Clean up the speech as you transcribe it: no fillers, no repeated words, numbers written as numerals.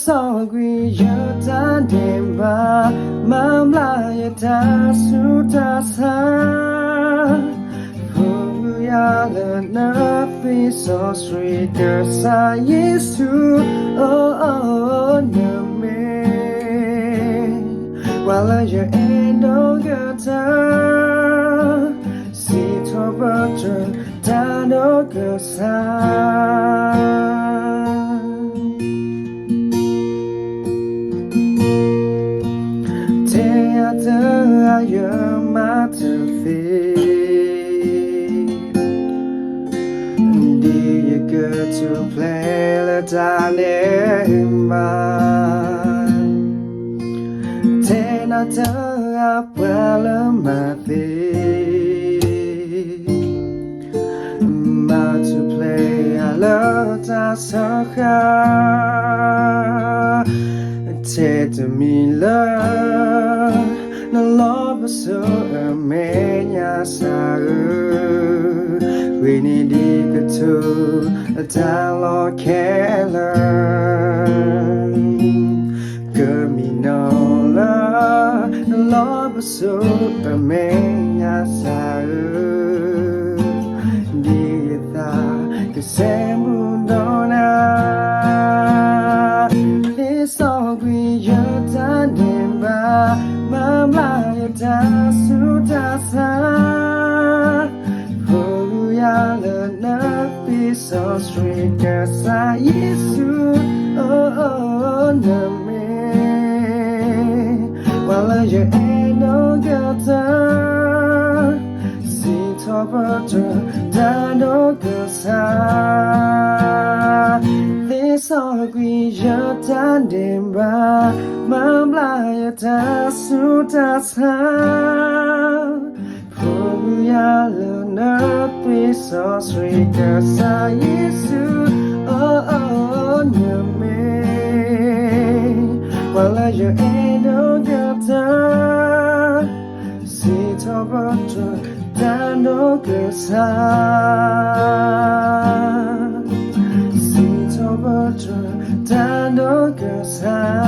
song we done ba mamla yata sutasa for ya the nothing so sweet cause I used to oh no me while you ain't no good time see to butter down no good side you're my to feel do you good to play the darling man ten I tell up well my my to play I love that so hard take to me love no love so amazing we need it to a dialogue learn good me no love so amazing dear that the same dona this all we you're done ba mamla yata sutasa for ya the be so sweet cause I used to oh no me while you ain't no good time see top of the down no good side this all we you're done ba mamla yata sutasa for ya the be so sweet cause I used to oh no me while you ain't no good time see top of the down no good side see top of the down no good side